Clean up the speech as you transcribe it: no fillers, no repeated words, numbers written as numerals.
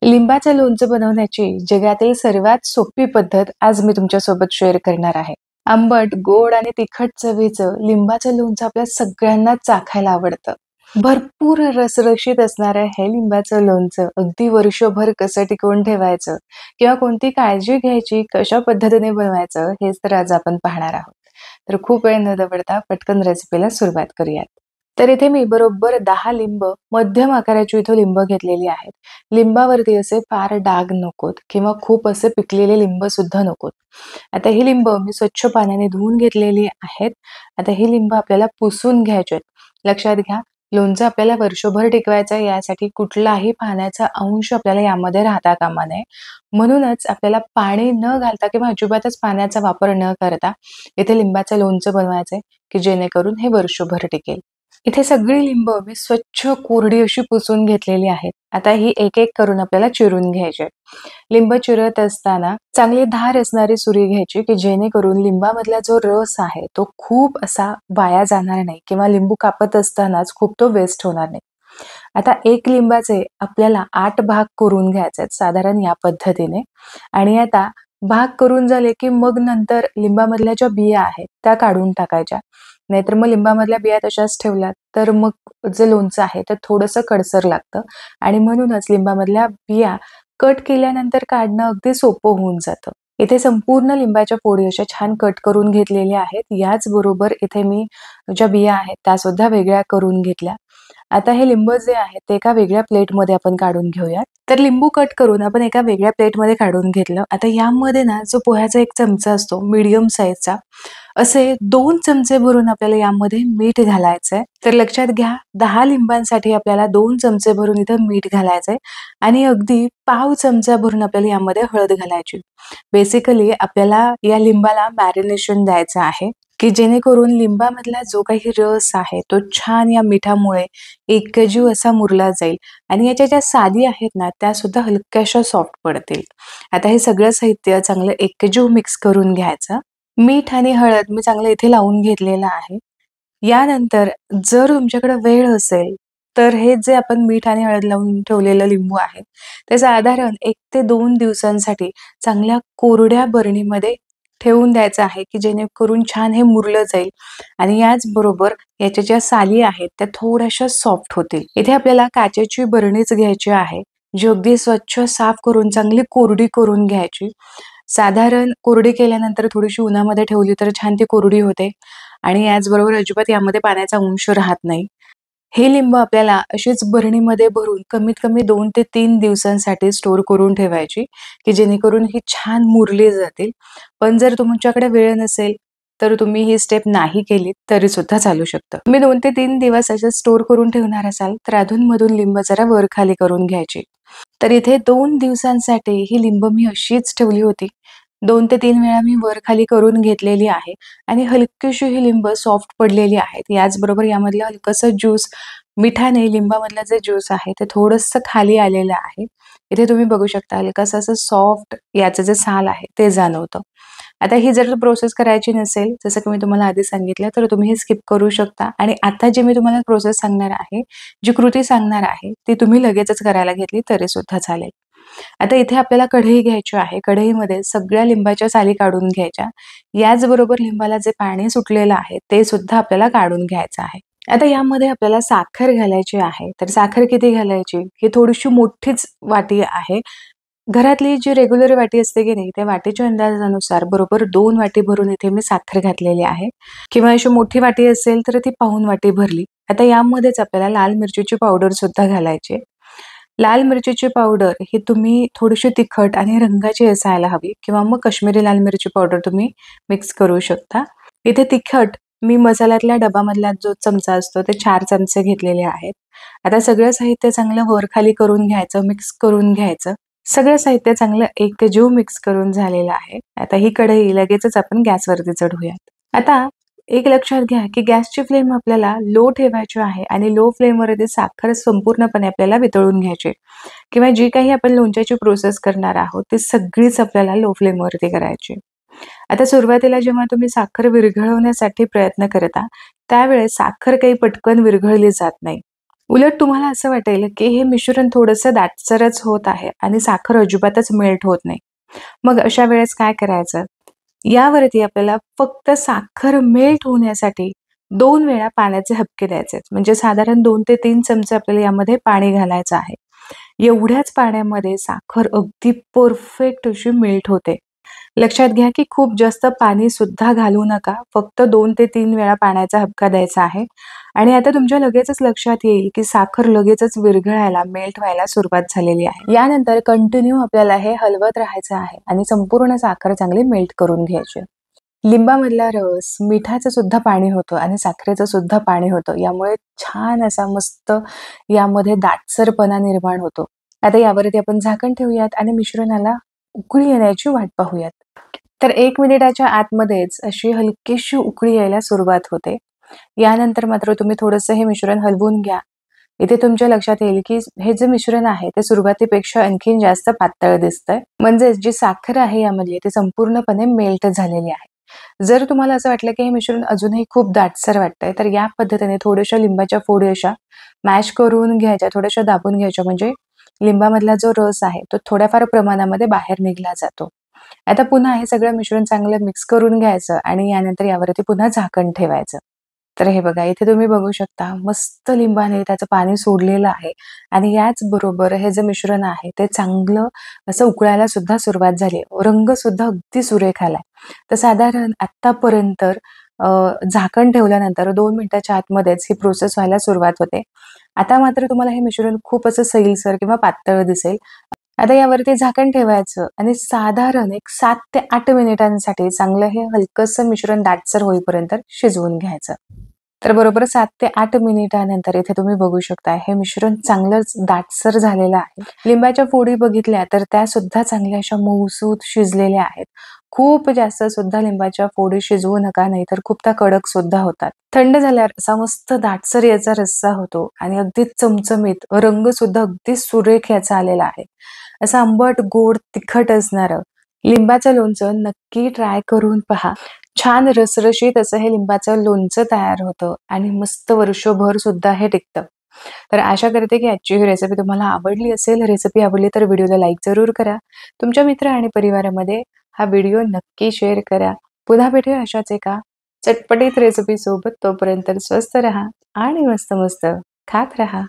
लिंबाचं लोणचं बनवण्याची जगातील सर्वात सोपी पद्धत आज मी तुमच्यासोबत शेअर करणार आहे. आंबट, गोड आणि तिखट चवीचं लिंबाचं लोणचं आपल्या सगळ्यांनाच चाखायला आवडतं. भरपूर रसरशीत असणारं हे लिंबाचं लोणचं अगदी वर्षभर कसं टिकवून ठेवायचं किंवा कोणती काळजी घ्यायची, कशा पद्धतीने बनवायचं हेच तर आज आपण पाहणार आहोत. तर खूप वेळ न दवडता पटकन रेसिपीला सुरुवात करूयात. तर इथे मी बरोबर 10 लिंब मध्यम आकाराची इथं लिंब घेतलेली आहेत. लिंबावरती असे फार डाग नकोत किंवा खूप असे पिकलेले लिंब सुद्धा नकोत. आता ही लिंब मी स्वच्छ पाण्याने धुवून घेतलेली आहेत. आता ही लिंब आपल्याला पुसून घ्यायची आहेत. लक्षात घ्या, लोणचं आपल्याला वर्षभर टिकवायचं आहे, यासाठी कुठलाही पाण्याचा अंश आपल्याला यामध्ये राहता कामा नये. म्हणूनच आपल्याला पाणी न घालता किंवा अजिबातच पाण्याचा वापर न करता इथे लिंबाचं लोणचं बनवायचंय, की जेणेकरून हे वर्षभर टिकेल. इथे सगळी लिंब मी स्वच्छ कोरडी अशी पुसून घेतलेली आहेत. आता ही एक-एक करून आपल्याला चिरून घ्यायची आहे. लिंब चिरत असताना चांगली धार असणारी सुरी घ्यायची, की जेणेकरून लिंबामधला जो रस आहे, तो खूप असा वाया जाणार नाही किंवा लिंबू कापत असतानाच खूप तो वेस्ट होणार नाही. आता एक लिंबाचे आपल्याला 8 भाग करून घ्यायचे आहेत साधारण या पद्धतीने आणि आता भाग करून झाले, की मग नंतर लिंबामधल्या ज्या बिया आहेत, त्या काढून टाकायच्या. नाहीतर मग लिंबामधल्या बिया तशाच ठेवल्या, तर मग जे लोणचं आहे ते थोडंसं कडसर लागतं आणि म्हणूनच लिंबामधल्या बिया कट केल्यानंतर काढणं अगदी सोपं होऊन जातं. इथे संपूर्ण लिंबाच्या फोडी अशा छान कट करून घेतलेल्या आहेत. याचबरोबर इथे मी ज्या बिया आहेत त्यासुद्धा वेगळ्या करून घेतल्या. आता हे लिंब जे आहे ते एका वेगळ्या प्लेटमध्ये आपण काढून घेऊयात. तर लिंबू कट करून आपण एका वेगळ्या प्लेटमध्ये काढून घेतलं. आता यामध्ये ना जो पोह्याचा एक चमचा असतो मीडियम साईजचा, असे 2 चमचे भरून आपल्याला यामध्ये मीठ घालायचंय. तर लक्षात घ्या, 10 लिंबांसाठी आपल्याला 2 चमचे भरून इथं मीठ घालायचंय आणि अगदी पाव चमचा भरून आपल्याला यामध्ये हळद घालायची. बेसिकली आपल्याला या लिंबाला मॅरिनेशन द्यायचं आहे, की जेणेकरून लिंबामधला जो काही रस आहे तो छान या मिठामुळे एकजीव असा मुरला जाईल आणि याच्या ज्या साली आहेत ना त्या सुद्धा हलक्याशा सॉफ्ट पडतील. आता हे सगळं साहित्य चांगलं एकजीव मिक्स करून घ्यायचं. मीठ आणि हळद मी चांगलं इथे लावून घेतलेलं आहे. यानंतर जर तुमच्याकडे वेळ असेल, तर हे जे आपण मीठ आणि हळद लावून ठेवलेलं लिंबू आहे, ते साधारण 1 ते 2 दिवसांसाठी चांगल्या कोरड्या बरणीमध्ये ठेवून द्यायचं आहे, की जेणेकरून छान हे मुरलं जाईल आणि याचबरोबर याच्या ज्या साली आहेत, त्या थोड्याशा सॉफ्ट होतील. इथे आपल्याला काचेची बरणीच घ्यायची आहे, जी अगदी स्वच्छ साफ करून चांगली कोरडी करून घ्यायची. साधारण कोरडी केल्यानंतर थोडीशी उन्हामध्ये ठेवली तर छान ती कोरडी होते आणि याचबरोबर अजिबात यामध्ये पाण्याचा अंश राहत नाही. हे लिंबू आपल्याला अशीच बरणीमध्ये भरून कमीत कमी 2 ते 3 दिवसांसाठी स्टोअर करून ठेवायची, की जेणेकरून ही छान मुरली जातील. पण जर तुमच्याकडे वेळ नसेल, तर तुम्ही ही स्टेप नाही केलीत तरी सुद्धा चालू शकतं. तुम्ही 2 ते 3 दिवस असे स्टोअर करून ठेवणार असाल, तर अधून-मधून लिंब जरा वर-खाली करून घ्यायची. तर इथे 2 दिवसांसाठी ही लिंब मी अशीच ठेवली होती. 2 ते 3 वेळा मी वर-खाली करून घेतलेली आहे आणि हलकीशी ही लिंब सॉफ्ट पडलेली आहेत. याचबरोबर यामधलं हलकंसं ज्यूस मिठाने लिंबामधलं जे ज्यूस आहे ते थोडंसं खाली आलेलं आहे. इथे तुम्ही बघू शकता हलकंसं असं सॉफ्ट याचं जे साल आहे ते जाणवतं. आता ही जर प्रोसेस करायची नसेल, जसं की मी तुम्हाला आधी सांगितलं, तर तुम्ही हे स्किप करू शकता आणि आता जे मी तुम्हाला प्रोसेस सांगणार आहे, जी कृती सांगणार आहे, ती तुम्ही लगेचच करायला घेतली तरी सुद्धा चालेल. आता इथे आपल्याला कढई घ्यायची आहे. कढईमध्ये सगळ्या लिंबाच्या साली काढून घ्यायच्या. याचबरोबर लिंबाला जे पाणी सुटलेलं आहे, ते सुद्धा आपल्याला काढून घ्यायचं आहे. आता यामध्ये आपल्याला साखर घालायची आहे. तर साखर किती घालायची? ही थोडीशी मोठीच वाटी आहे. घरातली जी रेग्युलर वाटी असते की नाही, त्या वाटीच्या अंदाजानुसार बरोबर 2 वाटी भरून इथे मी साखर घातलेली आहे किंवा अशी मोठी वाटी असेल तर ती पाऊण वाटी भरली. आता यामध्येच आपल्याला लाल मिरचीची पावडर सुद्धा घालायची आहे. लाल मिरचीची पावडर ही तुम्ही थोडीशी तिखट आणि रंगाची असायला हवी किंवा मग काश्मीरी लाल मिरची पावडर तुम्ही मिक्स करू शकता. इथे तिखट मी मसाल्यातल्या डबामधला जो चमचा असतो ते 4 चमचे घेतलेले आहेत. आता सगळं साहित्य चांगलं वर-खाली करून घ्यायचं, मिक्स करून घ्यायचं. सगळं साहित्य चांगलं एकजीव मिक्स करून झालेलं आहे. आता ही कढई लगेचच आपण गॅसवरती चढवूयात. आता एक लक्षात घ्या, की गॅसची फ्लेम आपल्याला लो ठेवायची आहे आणि लो फ्लेमवरती साखर संपूर्णपणे आपल्याला वितळून घ्यायची किंवा जी काही आपण लोणच्याची प्रोसेस करणार आहोत, ती सगळीच आपल्याला लो फ्लेमवरती करायची. आता सुरुवातीला जेव्हा तुम्ही साखर विरघळवण्यासाठी प्रयत्न करता, त्यावेळेस साखर काही पटकन विरघळली जात नाही. उलट तुम्हाला असं वाटेल, की हे मिश्रण थोडंसं दाटसरच होत आहे आणि साखर अजिबातच मेल्ट होत नाही. मग अशा वेळेस काय करायचं? यावरती आपल्याला फक्त साखर मेल्ट होण्यासाठी 2 वेळा पाण्याचे हबके द्यायचे आहेत. म्हणजे साधारण 2 ते 3 चमचे आपल्याला यामध्ये पाणी घालायचं आहे. एवढ्याच पाण्यामध्ये साखर अगदी परफेक्ट अशी मेल्ट होते. लक्षात घ्या, की खूप जास्त पाणी सुद्धा घालू नका. फक्त 2 ते 3 वेळा पाण्याचा हबका द्यायचा आहे आणि आता तुमच्या लगेचच लक्षात येईल, की साखर लगेचच विरघळायला, मेल्ट व्हायला सुरुवात झालेली आहे. यानंतर कंटिन्यू आपल्याला हे हलवत राहायचं आहे आणि संपूर्ण साखर चांगली मेल्ट करून घ्यायची. लिंबामधला रस, मिठाचं सुद्धा पाणी होतं आणि साखरेचं सुद्धा पाणी होतं. यामुळे छान असा मस्त यामध्ये दाटसरपणा निर्माण होतो. आता यावरती आपण झाकण ठेवूयात आणि मिश्रणाला उकळी येण्याची वाट पाहूयात. तर 1 मिनिटाच्या आतमध्येच अशी हलकीशी उकळी यायला सुरुवात होते. यानंतर मात्र तुम्ही थोडंसं हे मिश्रण हलवून घ्या. इथे तुमच्या लक्षात येईल, की हे जे मिश्रण आहे ते सुरुवातीपेक्षा आणखीन जास्त पातळ दिसतंय. म्हणजेच जी साखर आहे यामधली ती संपूर्णपणे मेल्ट झालेली आहे. जर तुम्हाला असं वाटलं, की हे मिश्रण अजूनही खूप दाटसर वाटतंय, तर या पद्धतीने थोड्याशा लिंबाच्या फोडी अशा मॅश करून घ्यायच्या, थोड्याशा दाबून घ्यायच्या म्हणजे लिंबामधला जो रस आहे तो थोड्याफार प्रमाणामध्ये बाहेर निघला जातो. आता पुन्हा हे सगळं मिश्रण चांगलं मिक्स करून घ्यायचं आणि यानंतर यावरती पुन्हा झाकण ठेवायचं. तर हे बघा इथे तुम्ही बघू शकता मस्त लिंबाने त्याचं पाणी सोडलेलं आहे आणि याच बरोबर हे जे मिश्रण आहे ते चांगलं असं उकळायला सुद्धा सुरुवात झाली. रंग सुद्धा अगदी सुरेख आलाय. तर साधारण आत्तापर्यंत झाकण ठेवल्यानंतर 2 मिनिटाच्या आतमध्येच ही प्रोसेस व्हायला सुरुवात होते. आता मात्र तुम्हाला हे मिश्रण खूप असं सैलसर किंवा पातळ दिसेल. आता यावरती झाकण ठेवायचं आणि साधारण एक 7 ते 8 मिनिटांसाठी चांगलं हे हलकसं मिश्रण दाटसर होईपर्यंत शिजवून घ्यायचं. तर बरोबर 7 ते 8 मिनिटानंतर इथे तुम्ही बघू शकता हे मिश्रण चांगलंच दाटसर झालेलं आहे. लिंबाच्या फोडी बघितल्या तर त्या सुद्धा चांगल्या अशा मऊसूत शिजलेल्या आहेत. खूप जास्त सुद्धा लिंबाच्या फोडी शिजवू नका नाहीतर खूप त्या कडक सुद्धा होतात. थंड झाल्यावर असा मस्त दाटसर याचा रस्सा होतो आणि अगदी चमचमीत रंग सुद्धा अगदी सुरेख याचा आलेला आहे. असं आंबट, गोड, तिखट असणारं लिंबाचं लोणचं नक्की ट्राय करून पहा. छान रसरशीत असं हे लिंबाचं लोणचं तयार होतं आणि मस्त वर्षभर सुद्धा हे टिकतं. तर आशा करते की आजची ही रेसिपी तुम्हाला आवडली असेल. रेसिपी आवडली तर व्हिडिओला लाईक जरूर करा. तुमच्या मित्र आणि परिवारामध्ये हा व्हिडिओ नक्की शेअर करा. पुन्हा भेटूया अशाच एका चटपटीत रेसिपी सोबत. तोपर्यंत स्वस्त रहा आणि मस्त मस्त खात रहा.